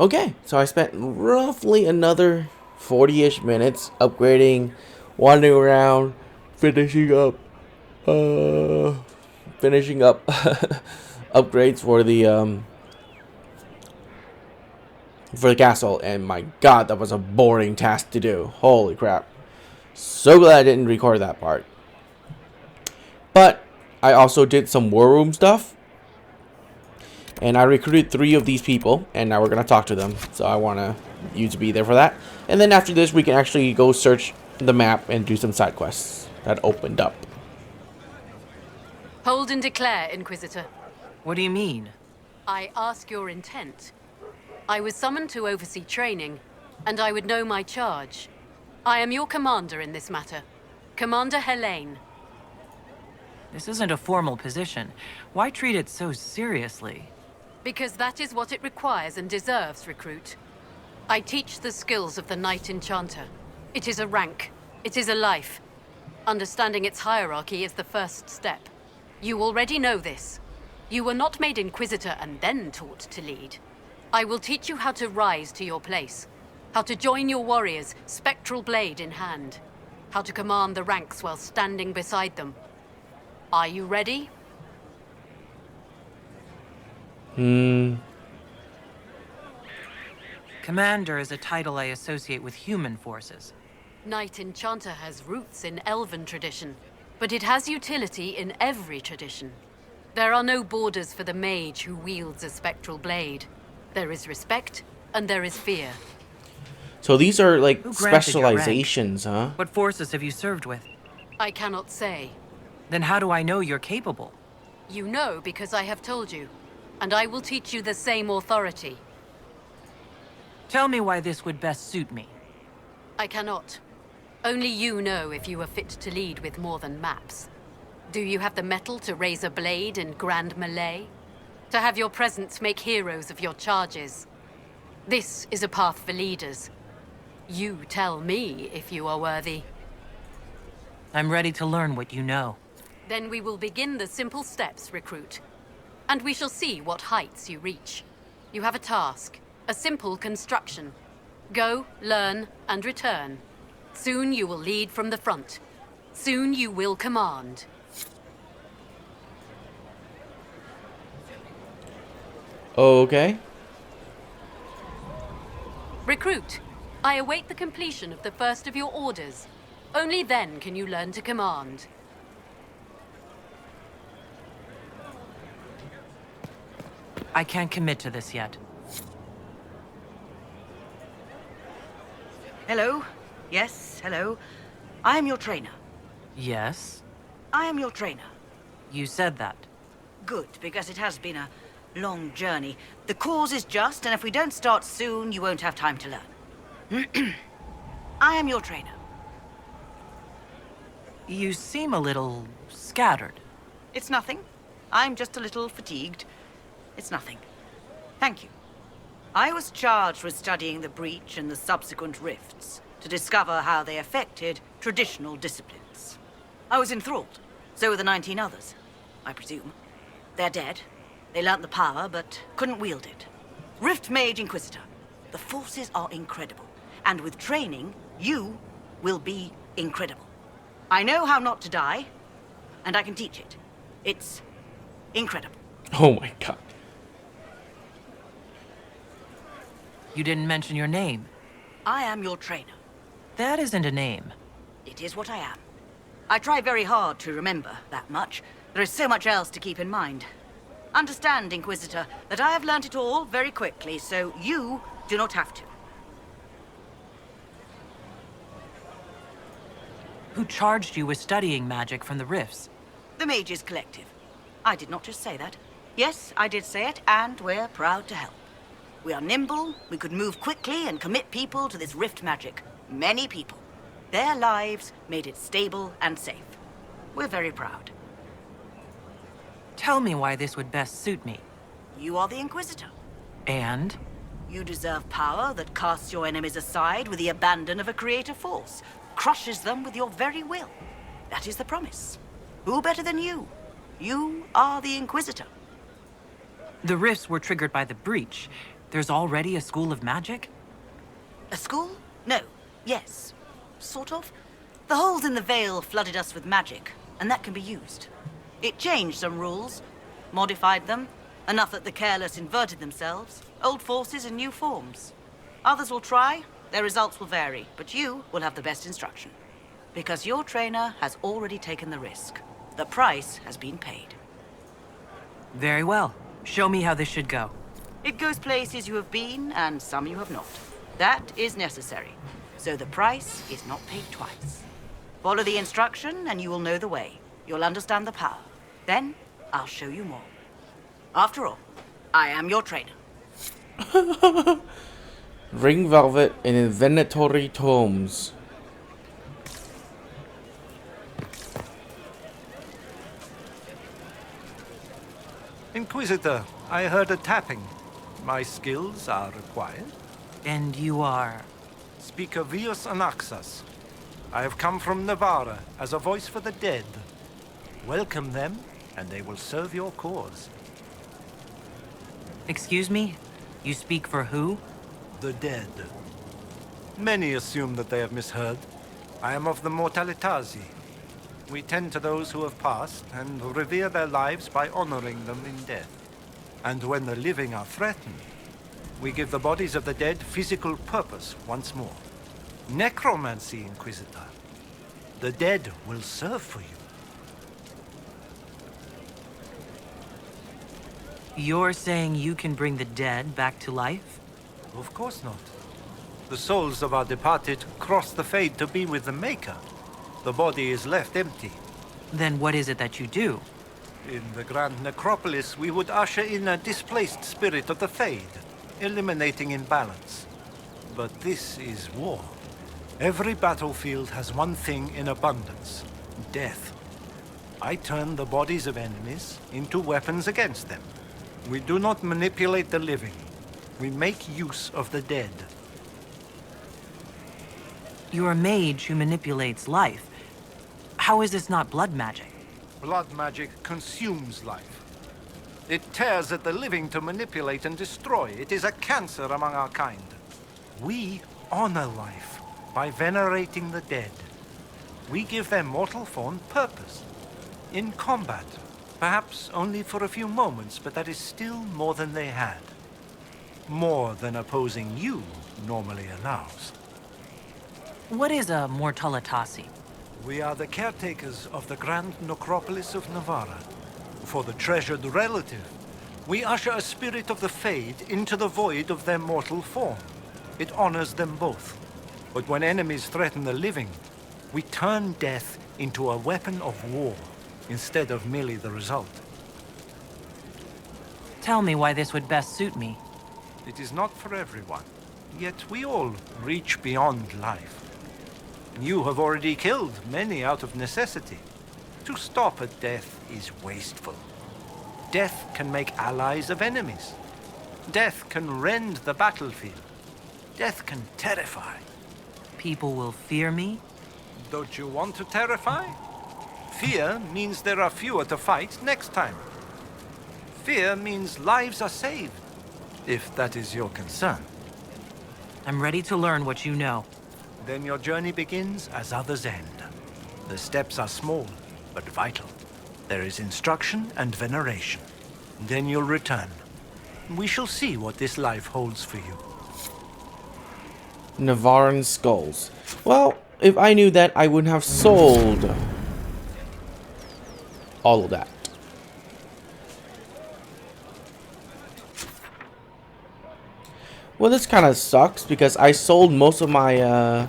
Okay, so I spent roughly another 40-ish minutes upgrading, wandering around, finishing up, uh, finishing up upgrades for the castle, and my god, that was a boring task to do. Holy crap. So glad I didn't record that part. But I also did some war room stuff, and I recruited 3 of these people, and now we're going to talk to them. So I want you to be there for that. And then after this, we can actually go search the map and do some side quests that opened up. Hold and declare, Inquisitor. What do you mean? I ask your intent. I was summoned to oversee training, and I would know my charge. I am your commander in this matter. Commander Helene. This isn't a formal position. Why treat it so seriously? Because that is what it requires and deserves, recruit. I teach the skills of the Knight Enchanter. It is a rank. It is a life. Understanding its hierarchy is the first step. You already know this. You were not made Inquisitor and then taught to lead. I will teach you how to rise to your place. How to join your warriors, spectral blade in hand. How to command the ranks while standing beside them. Are you ready? Commander is a title I associate with human forces. Knight Enchanter has roots in Elven tradition, but it has utility in every tradition. There are no borders for the mage who wields a spectral blade. There is respect, and there is fear. So these are like Who granted your rank? specializations, huh? What forces have you served with? I cannot say. Then how do I know you're capable? You know because I have told you, and I will teach you the same authority. Tell me why this would best suit me. I cannot. Only you know if you are fit to lead with more than maps. Do you have the mettle to raise a blade in grand melee? To have your presence make heroes of your charges? This is a path for leaders. You tell me if you are worthy. I'm ready to learn what you know. Then we will begin the simple steps, recruit. And we shall see what heights you reach. You have a task, a simple construction. Go, learn, and return. Soon you will lead from the front. Soon you will command. Okay. Recruit, I await the completion of the first of your orders. Only then can you learn to command. I can't commit to this yet. Hello? Yes, hello. I am your trainer. Yes? I am your trainer. You said that. Good, because it has been a long journey. The cause is just, and if we don't start soon, you won't have time to learn. I am your trainer. You seem a little scattered. It's nothing. I'm just a little fatigued. It's nothing. Thank you. I was charged with studying the breach and the subsequent rifts to discover how they affected traditional disciplines. I was enthralled. So were the 19 others, I presume. They're dead. They learnt the power, but couldn't wield it. Rift Mage Inquisitor. The forces are incredible. And with training, you will be incredible. I know how not to die, and I can teach it. It's incredible. Oh my god. You didn't mention your name. I am your trainer. That isn't a name. It is what I am. I try very hard to remember that much. There is so much else to keep in mind. Understand, Inquisitor, that I have learnt it all very quickly, so you do not have to. Who charged you with studying magic from the rifts? The Mages Collective. I did not just say that. Yes, I did say it, and we're proud to help. We are nimble, we could move quickly and commit people to this rift magic. Many people. Their lives made it stable and safe. We're very proud. Tell me why this would best suit me. You are the Inquisitor. And? You deserve power that casts your enemies aside with the abandon of a creative force, crushes them with your very will. That is the promise. Who better than you? You are the Inquisitor. The rifts were triggered by the breach. There's already a school of magic? A school? No. Yes. Sort of. The holes in the veil flooded us with magic, and that can be used. It changed some rules, modified them, enough that the careless inverted themselves, old forces in new forms. Others will try, their results will vary, but you will have the best instruction. Because your trainer has already taken the risk. The price has been paid. Very well. Show me how this should go. It goes places you have been, and some you have not. That is necessary. So the price is not paid twice. Follow the instruction, and you will know the way. You'll understand the power. Then, I'll show you more. After all, I am your trainer. Ring velvet and inventory tomes. Inquisitor, I heard a tapping. My skills are required. And you are... Speaker Vius Anaxas. I have come from Navarra as a voice for the dead. Welcome them, and they will serve your cause. Excuse me? You speak for who? The dead. Many assume that they have misheard. I am of the Mortalitasi. We tend to those who have passed and revere their lives by honoring them in death. And when the living are threatened, we give the bodies of the dead physical purpose once more. Necromancy, Inquisitor. The dead will serve for you. You're saying you can bring the dead back to life? Of course not. The souls of our departed cross the fade to be with the Maker. The body is left empty. Then what is it that you do? In the Grand Necropolis, we would usher in a displaced spirit of the Fade, eliminating imbalance. But this is war. Every battlefield has one thing in abundance: death. I turn the bodies of enemies into weapons against them. We do not manipulate the living. We make use of the dead. You're a mage who manipulates life. How is this not blood magic? Blood magic consumes life. It tears at the living to manipulate and destroy. It is a cancer among our kind. We honor life by venerating the dead. We give their mortal form purpose. In combat, perhaps only for a few moments, but that is still more than they had. More than opposing you normally allows. What is a Mortalitasi? We are the caretakers of the Grand Necropolis of Navarra. For the treasured relative, we usher a spirit of the Fade into the void of their mortal form. It honors them both. But when enemies threaten the living, we turn death into a weapon of war, instead of merely the result. Tell me why this would best suit me. It is not for everyone, yet we all reach beyond life. You have already killed many out of necessity. To stop at death is wasteful. Death can make allies of enemies. Death can rend the battlefield. Death can terrify. People will fear me? Don't you want to terrify? Fear means there are fewer to fight next time. Fear means lives are saved, if that is your concern. I'm ready to learn what you know. Then your journey begins as others end. The steps are small, but vital. There is instruction and veneration. Then you'll return. We shall see what this life holds for you. Navarran skulls. Well, if I knew that, I wouldn't have sold all of that. Well, this kind of sucks because I sold most of my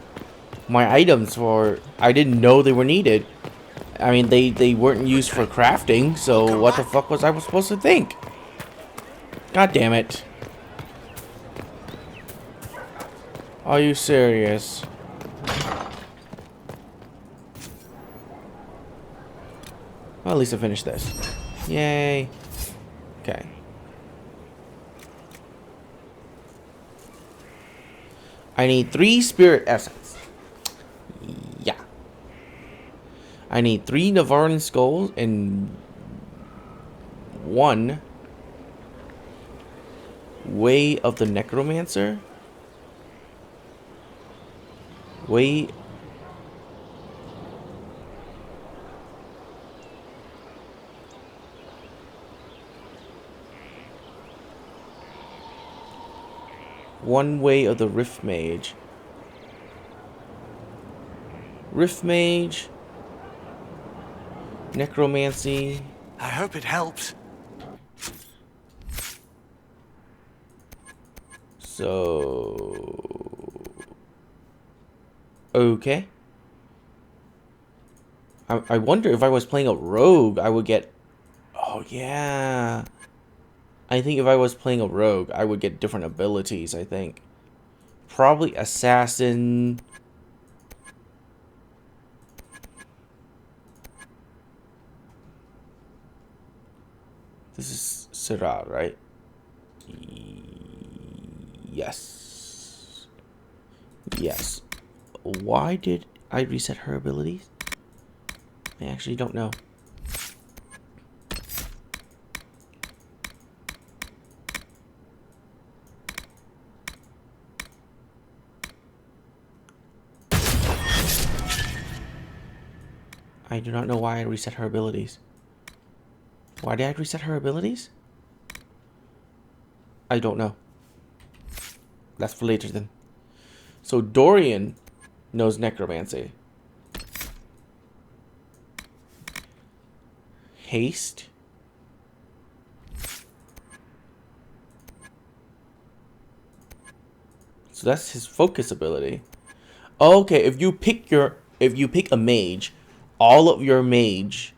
my items for... I didn't know they were needed. I mean, they weren't used for crafting, so what the fuck was I supposed to think? God damn it. Are you serious? Well, at least I finished this. Yay. Okay. I need 3 spirit essence. Yeah. I need 3 Navarran skulls and 1 Way of the Necromancer. Way. One way of the Rift Mage. Rift Mage. Necromancy. I hope it helps. So. Okay. I wonder if I was playing a rogue, I would get. Oh, yeah. I think if I was playing a rogue, I would get different abilities, I think. Probably assassin. This is Syrah, right? Yes. Yes. Why did I reset her abilities? I actually don't know. I do not know why I reset her abilities. Why did I reset her abilities? I don't know. That's for later then. So Dorian knows necromancy. Haste. So that's his focus ability. Okay, if you pick a mage, all of your mage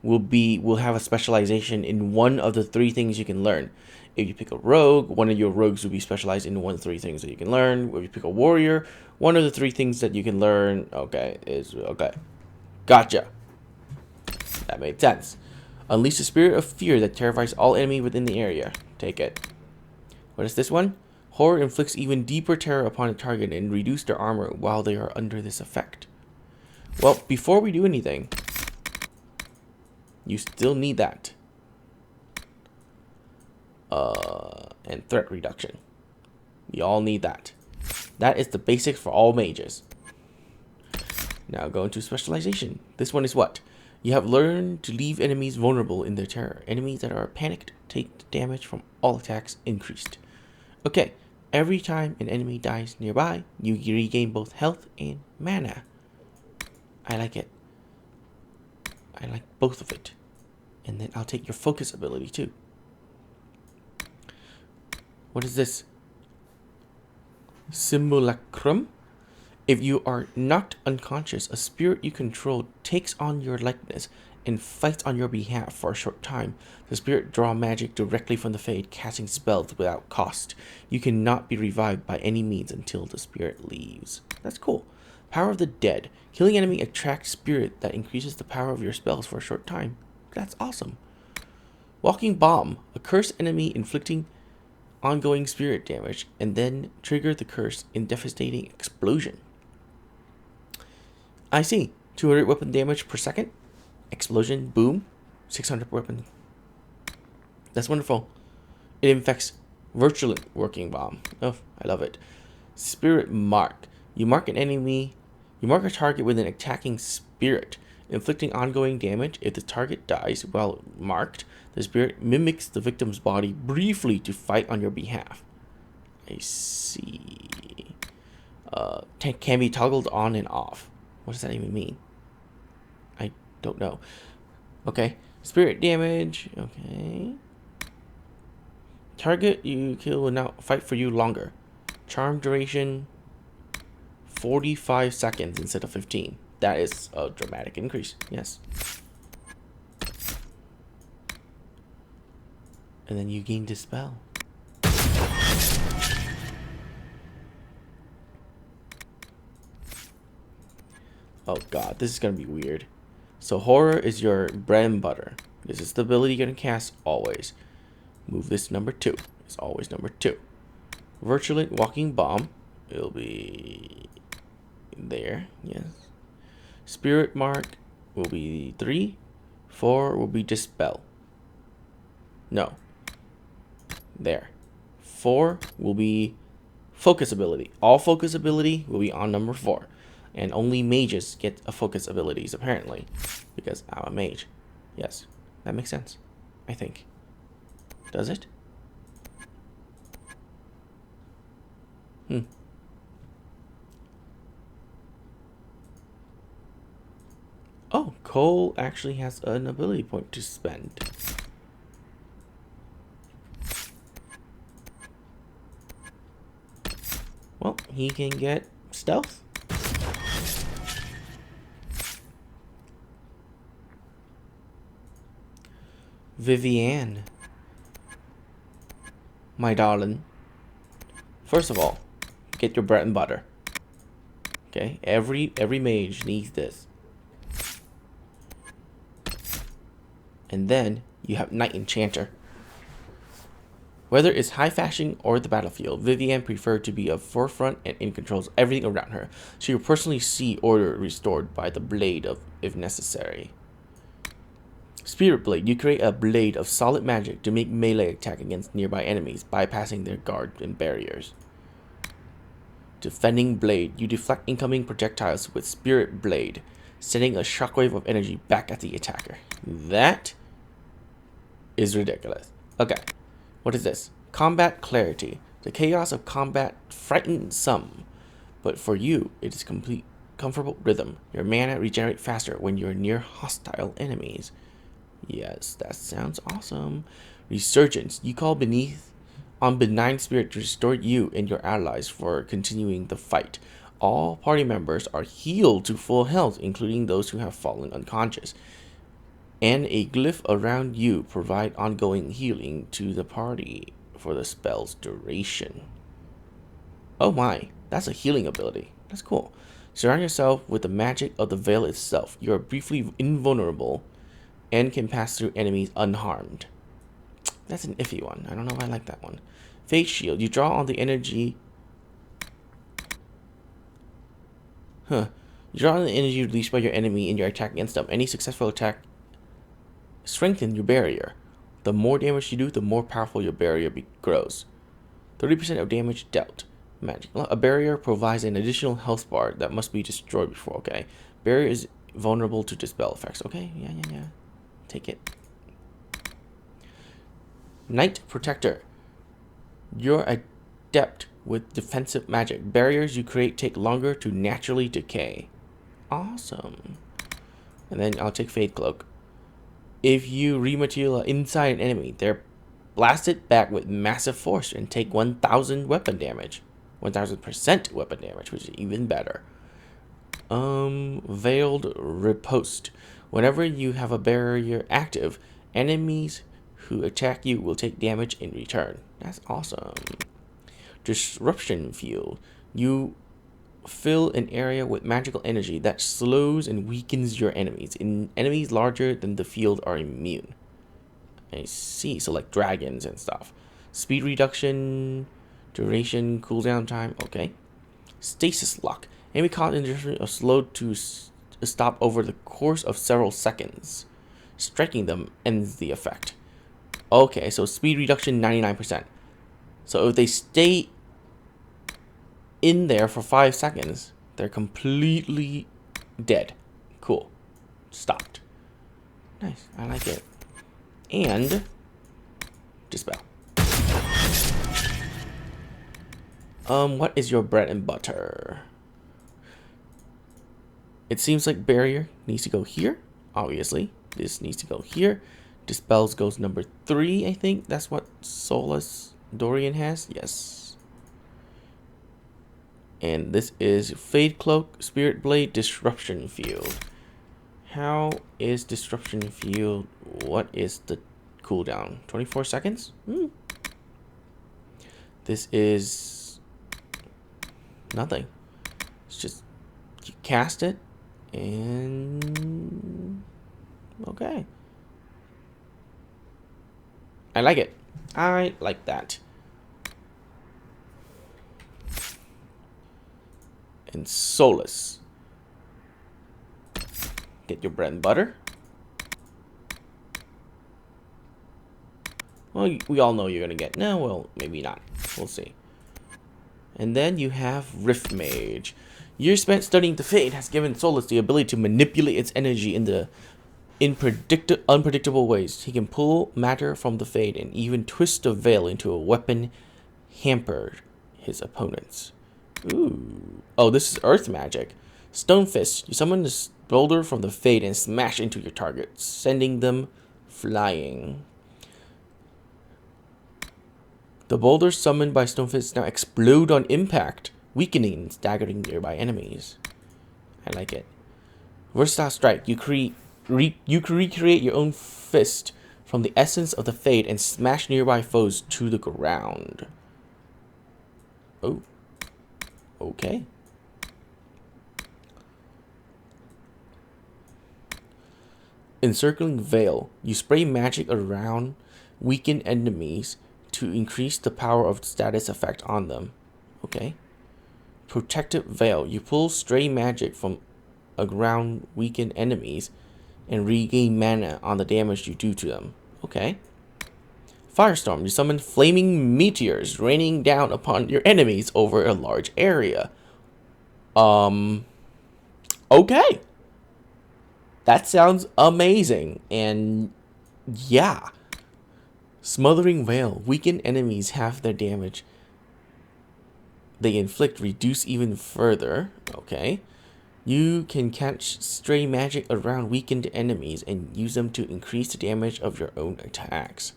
will have a specialization in one of the 3 things you can learn. If you pick a rogue, one of your rogues will be specialized in one of the 3 things that you can learn. If you pick a warrior, one of the 3 things that you can learn, okay. Gotcha. That made sense. Unleash the spirit of fear that terrifies all enemy within the area. Take it. What is this one? Horror inflicts even deeper terror upon a target and reduce their armor while they are under this effect. Well, before we do anything, you still need that. And threat reduction. We all need that. That is the basics for all mages. Now go into specialization. This one is what? You have learned to leave enemies vulnerable in their terror. Enemies that are panicked take damage from all attacks increased. Okay, every time an enemy dies nearby, you regain both health and mana. I like it. I like both of it. And then I'll take your focus ability too. What is this? Simulacrum? If you are knocked unconscious, a spirit you control takes on your likeness and fights on your behalf for a short time. The spirit draws magic directly from the Fade, casting spells without cost. You cannot be revived by any means until the spirit leaves. That's cool. Power of the Dead. Killing enemy attracts spirit that increases the power of your spells for a short time. That's awesome. Walking Bomb. A cursed enemy inflicting ongoing spirit damage and then trigger the curse in devastating explosion. I see. 200 weapon damage per second. Explosion. Boom. 600 weapon. That's wonderful. It infects virulent working bomb. Oh, I love it. Spirit Mark. You mark an enemy. You mark a target with an attacking spirit, inflicting ongoing damage. If the target dies while marked, the spirit mimics the victim's body briefly to fight on your behalf. I see. Can be toggled on and off. What does that even mean? I don't know. Okay. Spirit damage. Okay. Target you kill will now fight for you longer. Charm duration 45 seconds instead of 15. That is a dramatic increase. Yes. And then you gain Dispel. Oh god, this is gonna be weird. So horror is your bread and butter. This is the ability you're gonna cast always. Move this number 2. It's always number 2. Virulent Walking Bomb. It'll be there. Yes. Spirit Mark will be 3. 4 will be Dispel. No. There. 4 will be focus ability. All focus ability will be on number 4. And only mages get a focus abilities, apparently. Because I'm a mage. Yes, that makes sense. I think. Does it? Oh, Cole actually has an ability point to spend. Well, he can get stealth. Vivienne. My darling. First of all, get your bread and butter. Okay, every mage needs this. And then you have Knight Enchanter. Whether it's high fashion or the battlefield, Vivienne preferred to be up forefront and in controls everything around her. She will personally see order restored by the blade if necessary. Spirit Blade. You create a blade of solid magic to make melee attack against nearby enemies, bypassing their guard and barriers. Defending Blade. You deflect incoming projectiles with Spirit Blade, sending a shockwave of energy back at the attacker. That is ridiculous. Okay, what is this? Combat Clarity. The chaos of combat frightens some, but for you, it is complete comfortable rhythm. Your mana regenerate faster when you're near hostile enemies. Yes, that sounds awesome. Resurgence. You call on benign spirit to restore you and your allies for continuing the fight. All party members are healed to full health, including those who have fallen unconscious. And a glyph around you provide ongoing healing to the party for the spell's duration. Oh my, that's a healing ability. That's cool. Surround yourself with the magic of the veil itself. You are briefly invulnerable and can pass through enemies unharmed. That's an iffy one. I don't know if I like that one. Fate Shield. You draw on the energy. You draw on the energy released by your enemy in your attack against them. Any successful attack strengthens your barrier. The more damage you do, the more powerful your barrier grows. 30% of damage dealt. Magic. A barrier provides an additional health bar that must be destroyed before. Okay. Barrier is vulnerable to dispel effects. Okay. Yeah. Take it. Knight Protector. You're adept with defensive magic. Barriers you create take longer to naturally decay. Awesome. And then I'll take Fade Cloak. If you rematerialize inside an enemy, they're blasted back with massive force and take 1,000 weapon damage. 1,000% weapon damage, which is even better. Veiled Riposte. Whenever you have a barrier active, enemies who attack you will take damage in return. That's awesome. Disruption Field. You fill an area with magical energy that slows and weakens your enemies. Enemies larger than the field are immune. I see. So like dragons and stuff. Speed reduction, duration, cooldown time. Okay. Stasis Lock. Enemy caught in the are slowed to stop over the course of several seconds. Striking them ends the effect. Okay, so speed reduction 99%. So if they stay in there for 5 seconds, they're completely dead. Cool. Stopped. Nice. I like it. And dispel. What is your bread and butter? It seems like barrier needs to go here. Obviously, this needs to go here. Dispels goes number 3, I think. That's what Solus Dorian has. Yes. And this is Fade Cloak, Spirit Blade, Disruption Field. How is Disruption Field? What is the cooldown? 24 seconds? This is nothing. It's just you cast it and okay. I like it. I like that. And Solus. Get your bread and butter. Well, we all know you're gonna get. No, well, maybe not. We'll see. And then you have Rift Mage. Years spent studying the Fate has given Solus the ability to manipulate its energy in unpredictable ways. He can pull matter from the Fate and even twist the veil into a weapon hamper his opponents. Ooh. Oh, this is Earth Magic. Stone Fist. You summon this boulder from the Fate and smash into your target, sending them flying. The boulders summoned by Stonefist now explode on impact, weakening and staggering nearby enemies. I like it. Versatile Strike. You can recreate your own fist from the essence of the Fate and smash nearby foes to the ground. Oh. Okay. Encircling Veil. You spray magic around weakened enemies to increase the power of the status effect on them. Okay. Protective Veil. You pull stray magic from around weakened enemies and regain mana on the damage you do to them. Okay. Firestorm. You summon flaming meteors raining down upon your enemies over a large area. Okay. That sounds amazing. And yeah. Smothering Veil. Weakened enemies have their damage they inflict reduce even further. Okay. You can catch stray magic around weakened enemies and use them to increase the damage of your own attacks.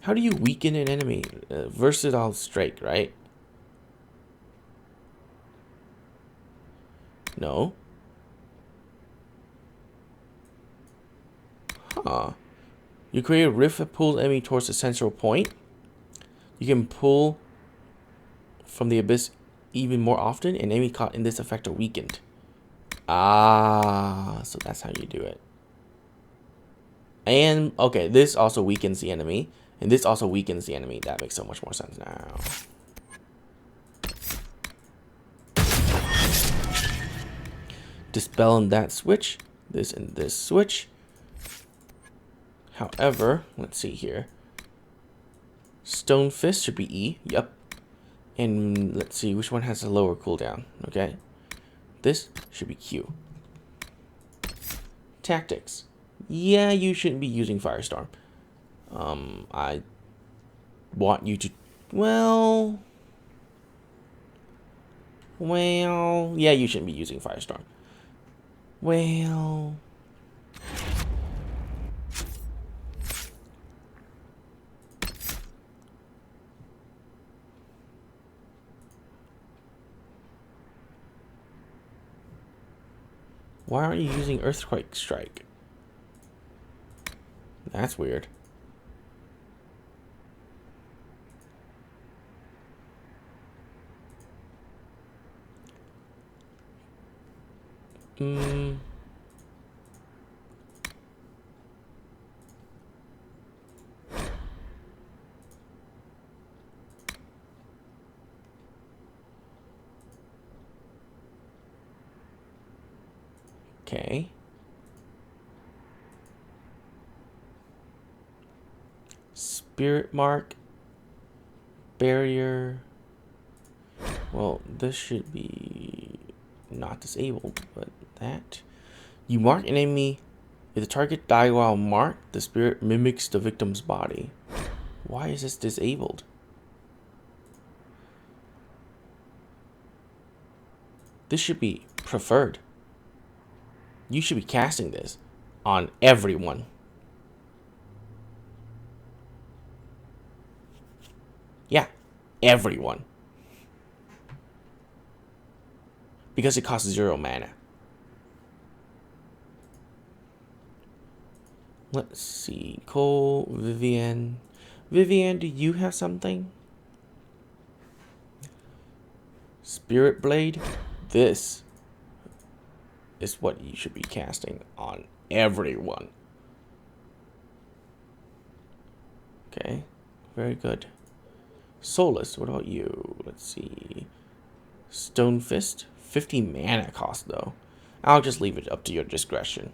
How do you weaken an enemy? Versatile Strike, right? No. Huh. You create a rift that pulls enemy towards the central point. You can pull from the abyss even more often, and enemy caught in this effect are weakened. Ah, so that's how you do it. And, okay, this also weakens the enemy, and this also weakens the enemy. That makes so much more sense now. Dispel in that switch, this and this switch. However, let's see here. Stone Fist should be E. Yep. And let's see which one has a lower cooldown. Okay. This should be Q. Tactics. Yeah, you shouldn't be using Firestorm. I want you to... Well, yeah, you shouldn't be using Firestorm. Well... Why aren't you using Earthquake Strike? That's weird. Okay. Spirit Mark. Barrier. Well, this should be not disabled, but that. You mark an enemy. If the target die while marked, the spirit mimics the victim's body. Why is this disabled? This should be preferred. You should be casting this on everyone. Yeah, everyone. Because it costs 0 mana. Let's see. Cole, Vivian. Vivian, do you have something? Spirit Blade. This is what you should be casting on everyone. Okay, very good. Solus, what about you? Let's see. Stone Fist, 50 mana cost though. I'll just leave it up to your discretion.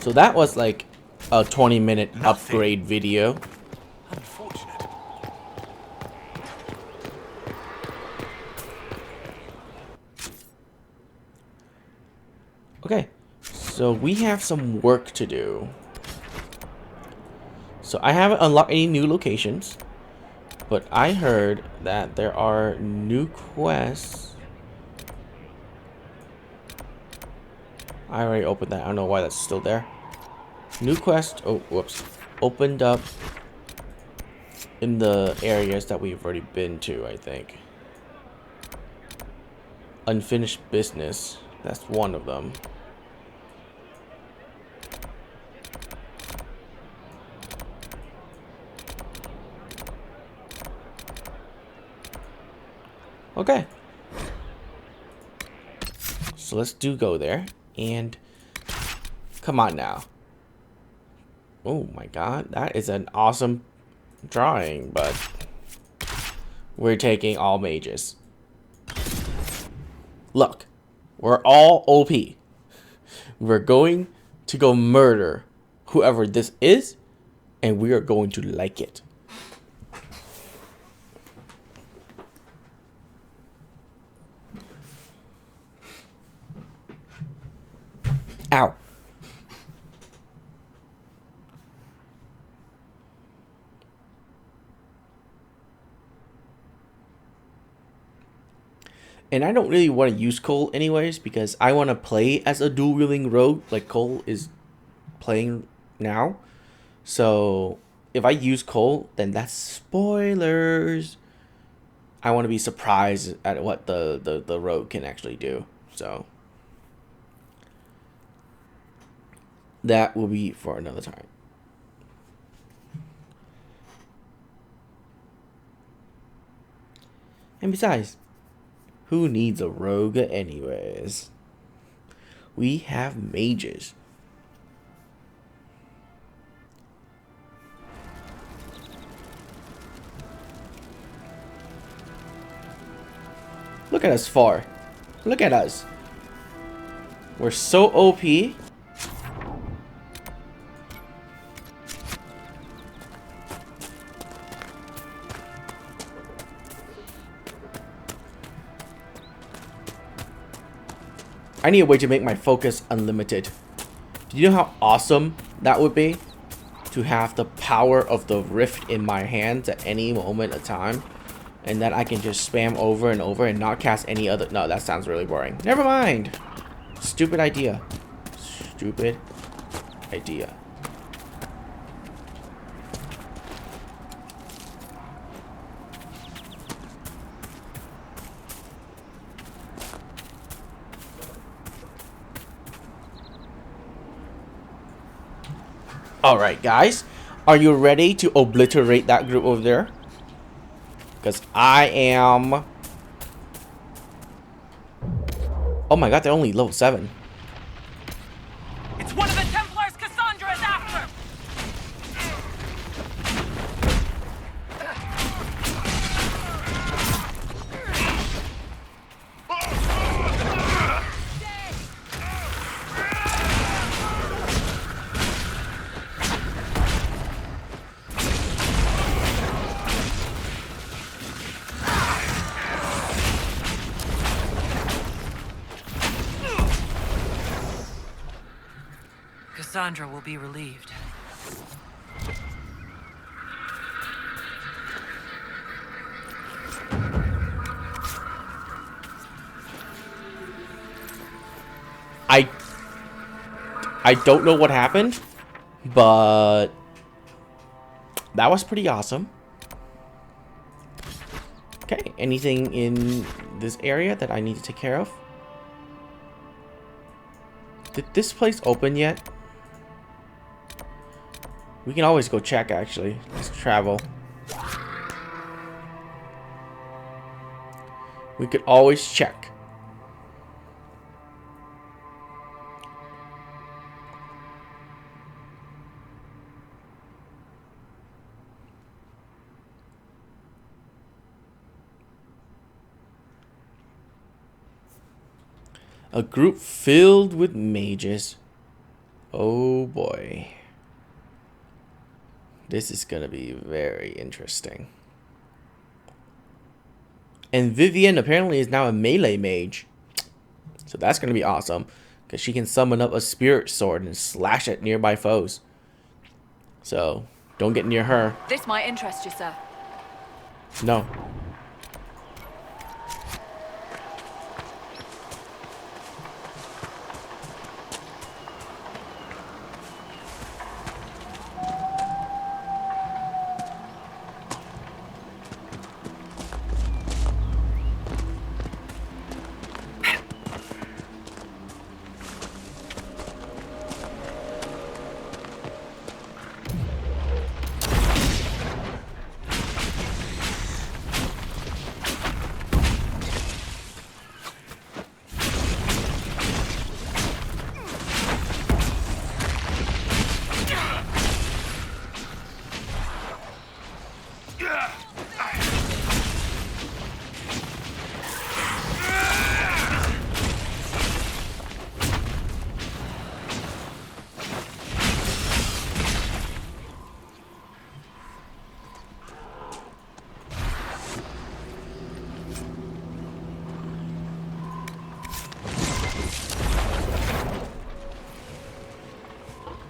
So that was like a 20-minute Nothing. upgrade video. Unfortunate. Okay, so we have some work to do. So I haven't unlocked any new locations, but I heard that there are new quests. I already opened that. I don't know why that's still there. New quest. Oh, whoops. Opened up in the areas that we've already been to, I think. Unfinished business. That's one of them. Okay. So let's go there. And come on now. Oh my god. That is an awesome drawing, but we're taking all mages. Look. We're all OP. We're going to go murder whoever this is, and we are going to like it. Ow. And I don't really want to use Cole anyways, because I want to play as a dual-wielding rogue like Cole is playing now. So if I use Cole, then that's spoilers. I want to be surprised at what the rogue can actually do. So that will be for another time. And besides, who needs a rogue anyways? We have mages. Look at us far. Look at us. We're so OP. I need a way to make my focus unlimited. Do you know how awesome that would be? To have the power of the rift in my hands at any moment of time. And then I can just spam over and over and not cast any other... No, that sounds really boring. Never mind. Stupid idea. Stupid idea. Alright, guys. Are you ready to obliterate that group over there? Because I am... Oh my god, they're only level 7. It's one of the Templars Cassandra is after! Cassandra will be relieved. I don't know what happened, but that was pretty awesome. Okay, anything in this area that I need to take care of? Did this place open yet? We can always go check, actually. Let's travel. We could always check. A group filled with mages. Oh boy. This is gonna be very interesting. And Vivian apparently is now a melee mage. So that's gonna be awesome. Because she can summon up a spirit sword and slash at nearby foes. So, don't get near her. This might interest you, sir. No.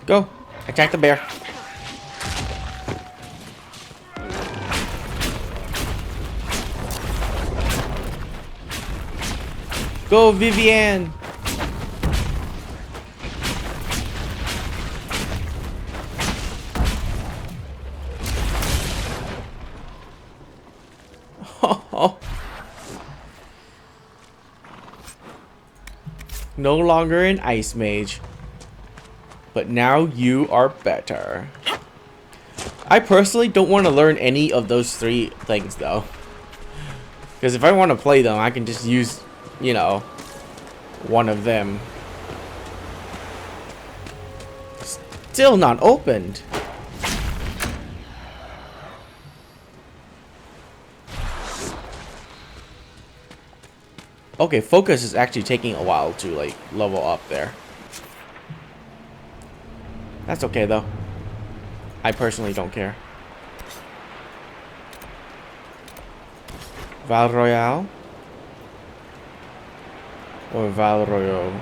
Go. Attack the bear. Go, Vivian. No longer an ice mage. But now you are better. I personally don't want to learn any of those 3 things though. Because if I want to play them, I can just use, you know, one of them. Still not opened. Okay, focus is actually taking a while to like level up there. That's okay though. I personally don't care. Val Royale or Val Royale?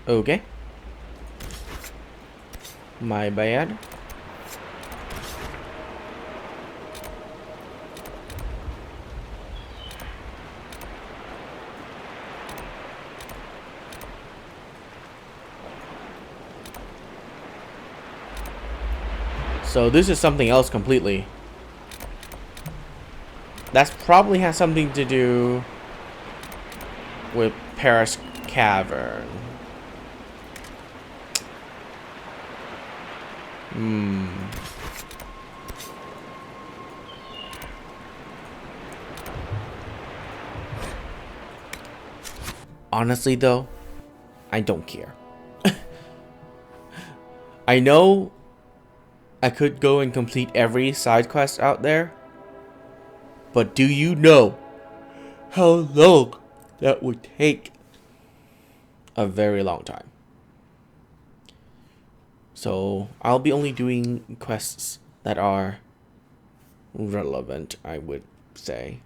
Okay. My bad. So this is something else completely. That's probably has something to do with Paris Cavern. Honestly though, I don't care. I know I could go and complete every side quest out there, but do you know how long that would take? A very long time. So I'll be only doing quests that are relevant, I would say,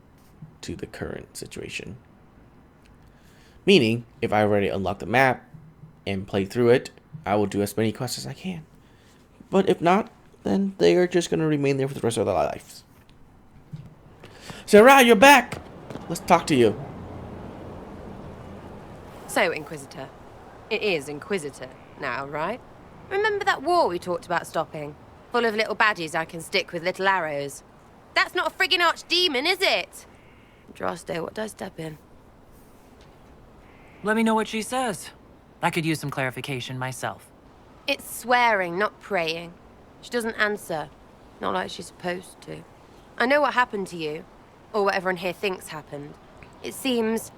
to the current situation. Meaning, if I already unlocked the map and play through it, I will do as many quests as I can. But if not, then they are just going to remain there for the rest of their lives. Sarah, you're back! Let's talk to you. So, Inquisitor. It is Inquisitor now, right? Remember that war we talked about stopping? Full of little baddies I can stick with little arrows. That's not a friggin' archdemon, is it? Droste, what did I step in? Let me know what she says. I could use some clarification myself. It's swearing, not praying. She doesn't answer. Not like she's supposed to. I know what happened to you. Or what everyone here thinks happened. It seems...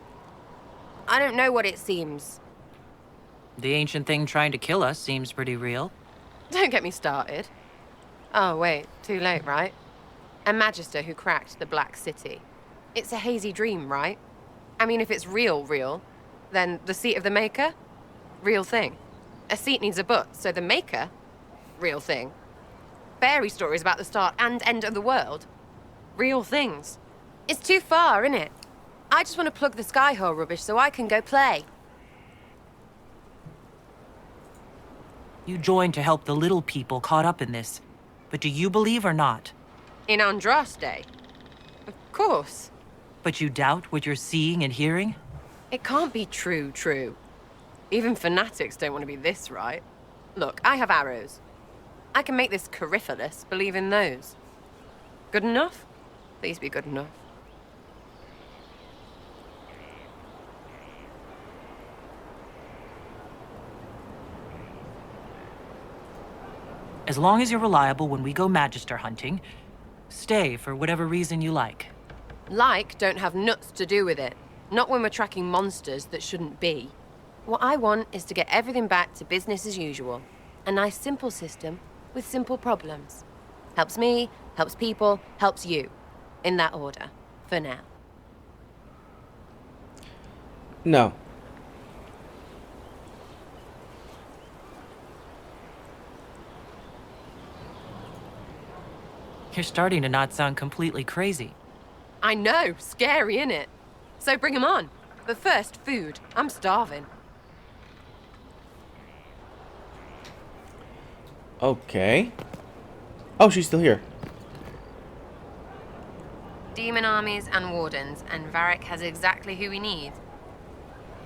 I don't know what it seems. The ancient thing trying to kill us seems pretty real. Don't get me started. Oh, wait, too late, right? A magister who cracked the Black City. It's a hazy dream, right? I mean, if it's real, then the seat of the Maker? Real thing. A seat needs a butt, so the Maker? Real thing. Fairy stories about the start and end of the world? Real things. It's too far, innit? I just want to plug the Skyhole rubbish so I can go play. You joined to help the little people caught up in this. But do you believe or not? In Andraste? Of course. But you doubt what you're seeing and hearing? It can't be true. Even fanatics don't want to be this right. Look, I have arrows. I can make this Coryphalis believe in those. Good enough? Please be good enough. As long as you're reliable when we go Magister hunting, stay for whatever reason you like. Like don't have nuts to do with it. Not when we're tracking monsters that shouldn't be. What I want is to get everything back to business as usual. A nice simple system with simple problems. Helps me, helps people, helps you. In that order. For now. No. You're starting to not sound completely crazy. I know, scary, innit? So bring 'em on. But first, food. I'm starving. Okay. Oh, she's still here. Demon armies and wardens, and Varric has exactly who we need.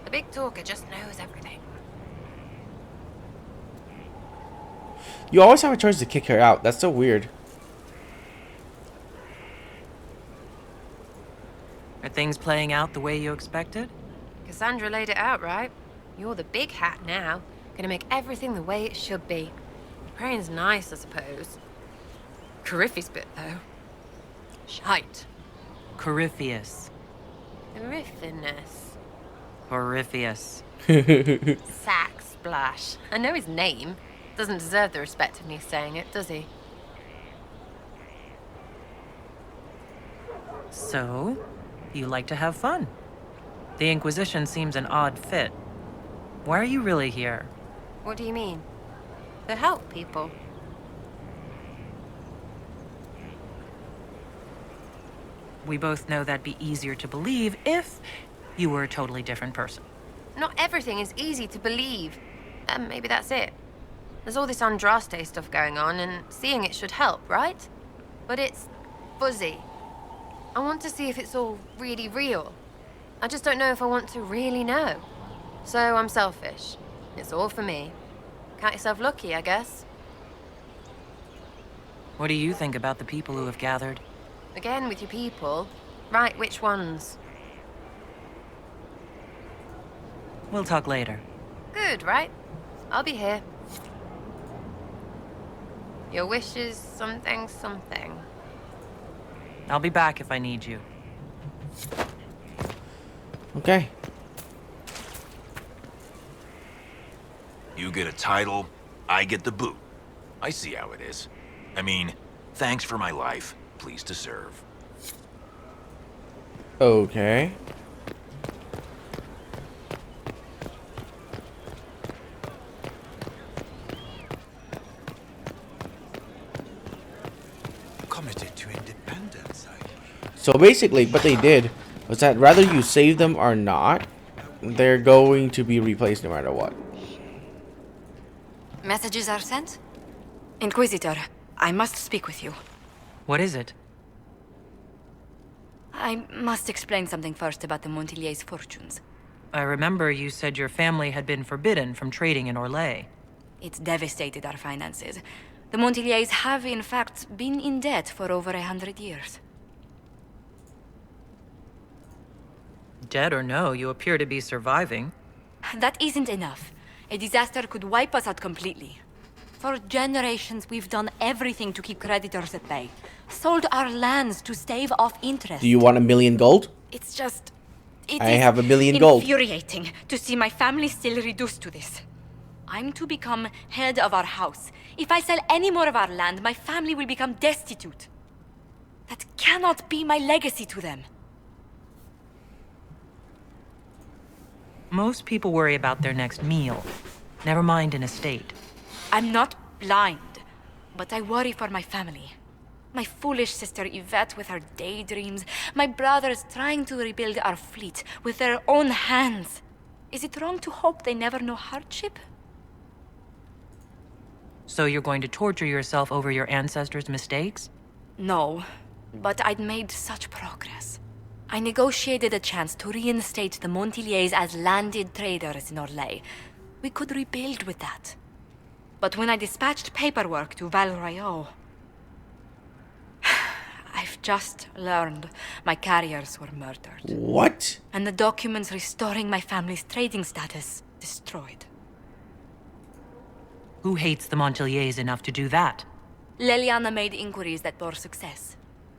The big talker just knows everything. You always have a choice to kick her out. That's so weird. Are things playing out the way you expected? Cassandra laid it out, right? You're the big hat now. Gonna make everything the way it should be. Praying's nice, I suppose. Coryphe's bit, though. Shite. Corypheus. Horrifiness. Horrifius. Sack Splash. I know his name. Doesn't deserve the respect of me saying it, does he? So, you like to have fun. The Inquisition seems an odd fit. Why are you really here? What do you mean? To help people. We both know that'd be easier to believe if you were a totally different person. Not everything is easy to believe. Maybe that's it. There's all this Andraste stuff going on, and seeing it should help, right? But it's fuzzy. I want to see if it's all really real. I just don't know if I want to really know. So I'm selfish. It's all for me. Count yourself lucky, I guess. What do you think about the people who have gathered? Again with your people. Right, which ones? We'll talk later. Good, right? I'll be here. Your wish is something. I'll be back if I need you. Okay. You get a title, I get the boot. I see how it is. I mean, thanks for my life. Pleased to serve. Okay. Committed to independence. So basically, what they did was that whether you save them or not, they're going to be replaced no matter what. Messages are sent? Inquisitor, I must speak with you. What is it? I must explain something first about the Montilier's fortunes. I remember you said your family had been forbidden from trading in Orlais. It's devastated our finances. The Montilier's have, in fact, been in debt for over 100 years. Dead or no, you appear to be surviving. That isn't enough. A disaster could wipe us out completely. For generations, we've done everything to keep creditors at bay. Sold our lands to stave off interest. Do you want 1,000,000 gold? It's just... It I is have 1,000,000 gold. infuriating to see my family still reduced to this. I'm to become head of our house. If I sell any more of our land, my family will become destitute. That cannot be my legacy to them. Most people worry about their next meal. Never mind an estate. I'm not blind, but I worry for my family. My foolish sister Yvette with her daydreams. My brothers trying to rebuild our fleet with their own hands. Is it wrong to hope they never know hardship? So you're going to torture yourself over your ancestors' mistakes? No, but I'd made such progress. I negotiated a chance to reinstate the Montiliers as landed traders in Orlais. We could rebuild with that. But when I dispatched paperwork to Val Royeaux, I've just learned my carriers were murdered. What? And the documents restoring my family's trading status destroyed. Who hates the Montiliers enough to do that? Leliana made inquiries that bore success.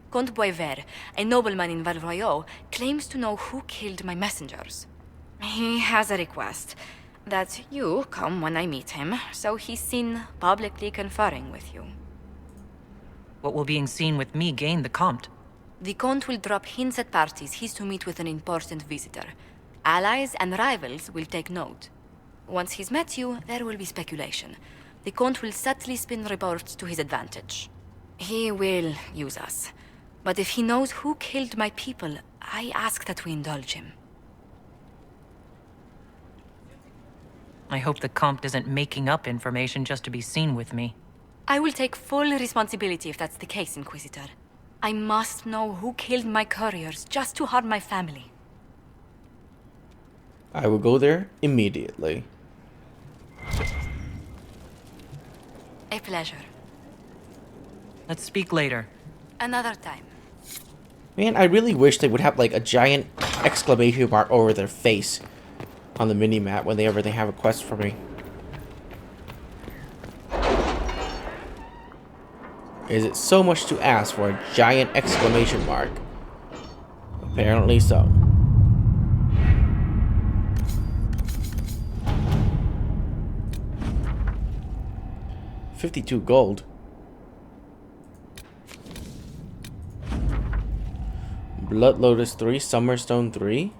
Comte Boisvert, a nobleman in Val Royeaux, claims to know who killed my messengers. He has a request that you come when I meet him, so he's seen publicly conferring with you. What will being seen with me gain the Comte? The Comte will drop hints at parties he's to meet with an important visitor. Allies and rivals will take note. Once he's met you, there will be speculation. The Comte will subtly spin reports to his advantage. He will use us. But if he knows who killed my people, I ask that we indulge him. I hope the Comte isn't making up information just to be seen with me. I will take full responsibility if that's the case, Inquisitor. I must know who killed my couriers just to harm my family. I will go there immediately. A pleasure. Let's speak later. Another time. Man, I really wish they would have like a giant exclamation mark over their face on the mini-map whenever they have a quest for me. Is it so much to ask for a giant exclamation mark? Apparently so. $52 gold. Blood Lotus 3, Summerstone 3.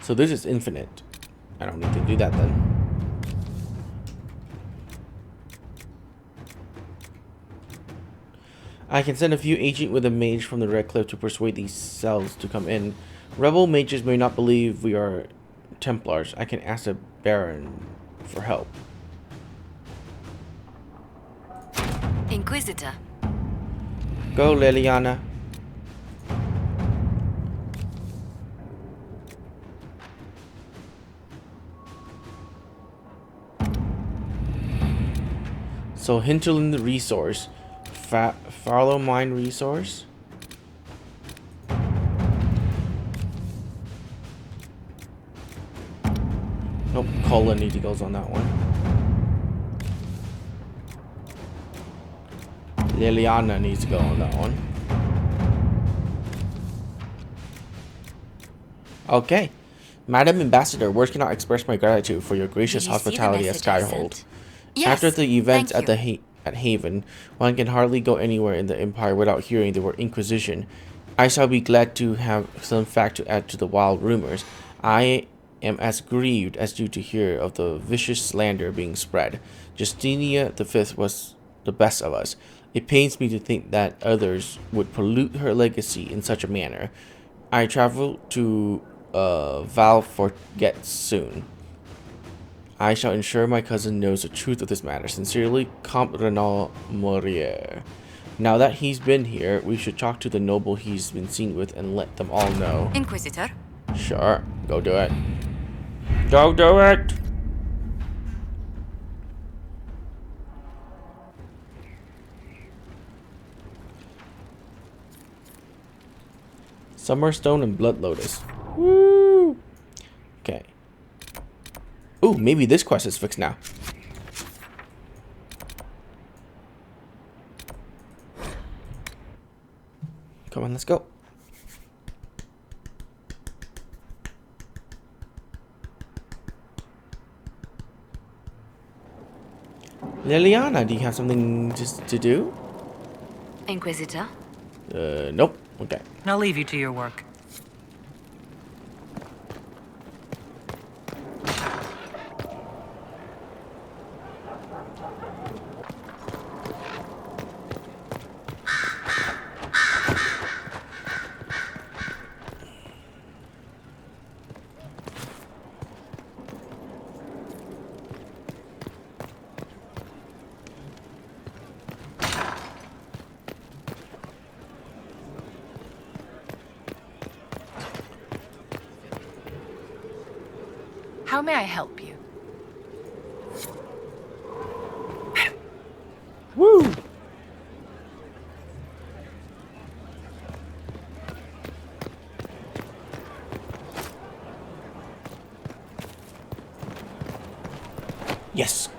So this is infinite. I don't need to do that then. I can send a few agents with a mage from the Red Cliff to persuade these cells to come in. Rebel mages may not believe we are Templars. I can ask the Baron for help. Inquisitor. Go, Leliana. So Hinterland resource, Farlow mine resource. Nope, Cola need to go on that one. Liliana needs to go on that one. Okay. Madam Ambassador, words cannot express my gratitude for your gracious hospitality at Skyhold. Yes, After the events thank at at Haven, one can hardly go anywhere in the Empire without hearing the word Inquisition. I shall be glad to have some fact to add to the wild rumors. I am as grieved as you to hear of the vicious slander being spread. Justinia V was the best of us. It pains me to think that others would pollute her legacy in such a manner. I travel to Val Forget soon. I shall ensure my cousin knows the truth of this matter. Sincerely, Comte Renaud Morier. Now that he's been here, we should talk to the noble he's been seen with and let them all know. Inquisitor. Sure, go do it. Go do it! Summerstone and Blood Lotus. Woo! Okay. Ooh, maybe this quest is fixed now. Come on, let's go. Liliana, do you have something to do? Inquisitor? Nope. Okay. I'll leave you to your work. How may I help you? Woo! Yes.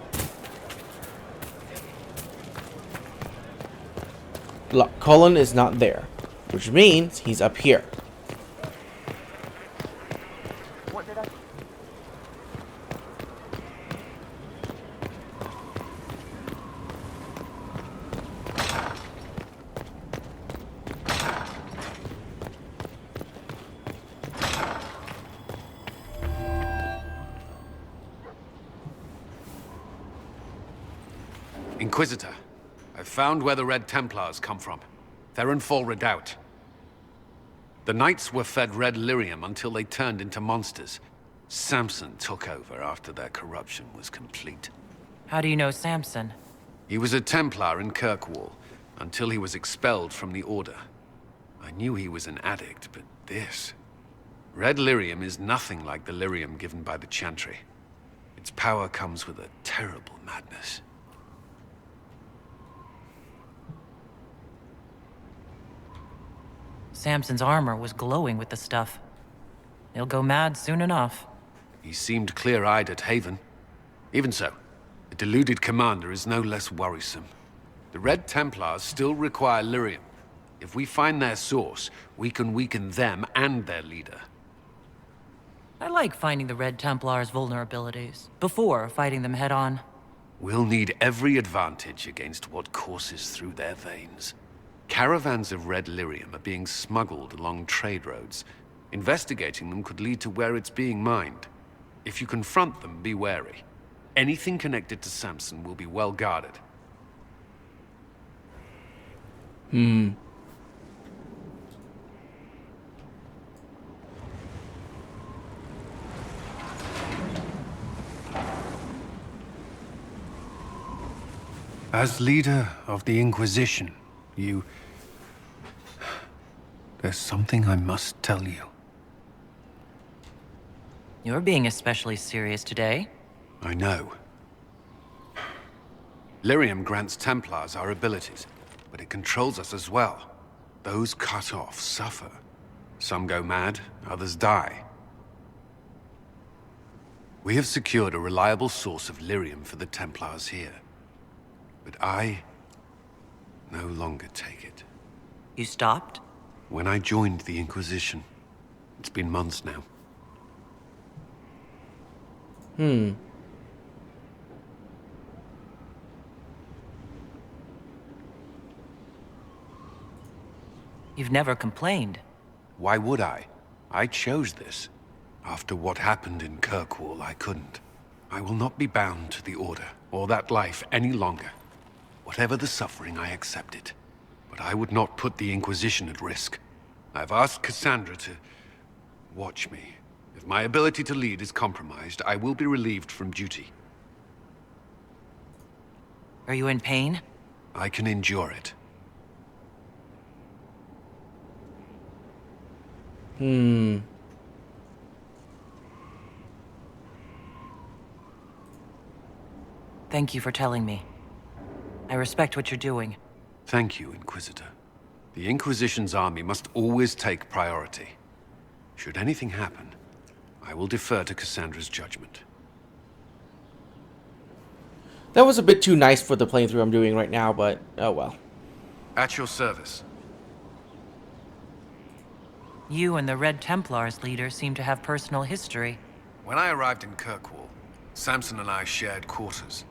Look, Cullen is not there, which means he's up here. Inquisitor, I've found where the Red Templars come from. They're in Fall Redoubt. The Knights were fed red lyrium until they turned into monsters. Samson took over after their corruption was complete. How do you know Samson? He was a Templar in Kirkwall, until he was expelled from the Order. I knew he was an addict, but this... Red lyrium is nothing like the lyrium given by the Chantry. Its power comes with a terrible madness. Samson's armor was glowing with the stuff. He'll go mad soon enough. He seemed clear-eyed at Haven. Even so, the deluded commander is no less worrisome. The Red Templars still require lyrium. If we find their source, we can weaken them and their leader. I like finding the Red Templars' vulnerabilities, before fighting them head-on. We'll need every advantage against what courses through their veins. Caravans of red lyrium are being smuggled along trade roads. Investigating them could lead to where it's being mined. If you confront them, be wary. Anything connected to Samson will be well guarded. As leader of the Inquisition, there's something I must tell you. You're being especially serious today. I know. Lyrium grants Templars our abilities, but it controls us as well. Those cut off suffer. Some go mad, others die. We have secured a reliable source of lyrium for the Templars here. But I no longer take it. You stopped? When I joined the Inquisition. It's been months now. You've never complained. Why would I? I chose this. After what happened in Kirkwall, I couldn't. I will not be bound to the Order, or that life any longer. Whatever the suffering, I accept it. But I would not put the Inquisition at risk. I've asked Cassandra to watch me. If my ability to lead is compromised, I will be relieved from duty. Are you in pain? I can endure it. Thank you for telling me. I respect what you're doing. Thank you, Inquisitor. The Inquisition's army must always take priority. Should anything happen, I will defer to Cassandra's judgment. That was a bit too nice for the playthrough I'm doing right now, but oh well. At your service. You and the Red Templars leader seem to have personal history. When I arrived in Kirkwall, Samson and I shared quarters.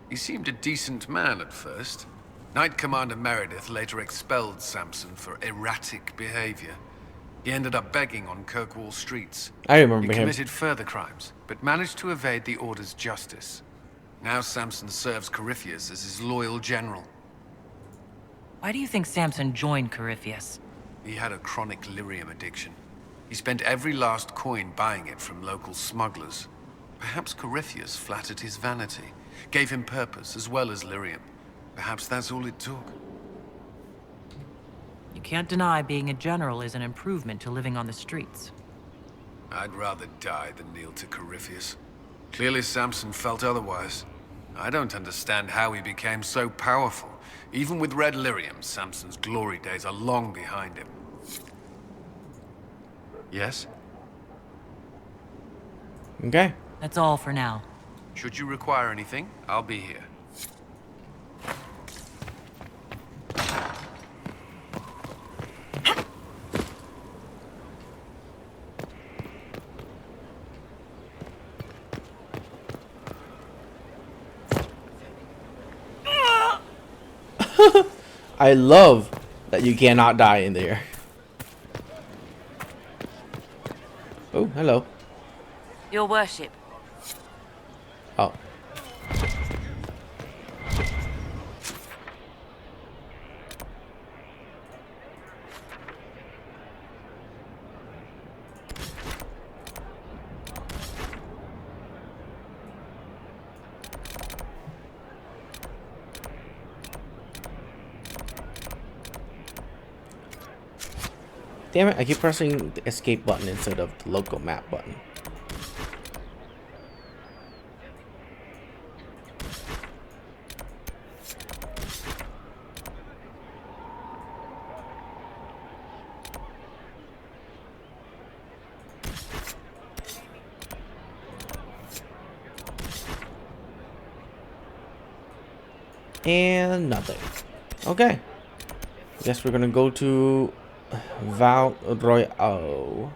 He seemed a decent man at first. Knight Commander Meredith later expelled Samson for erratic behavior. He ended up begging on Kirkwall streets. I remember He him. committed further crimes, but managed to evade the Order's justice. Now Samson serves Corypheus as his loyal general. Why do you think Samson joined Corypheus? He had a chronic lyrium addiction. He spent every last coin buying it from local smugglers. Perhaps Corypheus flattered his vanity, gave him purpose as well as lyrium. Perhaps that's all it took. You can't deny being a general is an improvement to living on the streets. I'd rather die than kneel to Corypheus. Clearly Samson felt otherwise. I don't understand how he became so powerful. Even with red lyrium, Samson's glory days are long behind him. Yes? Okay. That's all for now. Should you require anything, I'll be here. I love that you cannot die in there. Oh, hello. Your worship. Oh. Damn it, I keep pressing the escape button instead of the local map button. And nothing. Okay. Guess we're gonna go to Val Royale.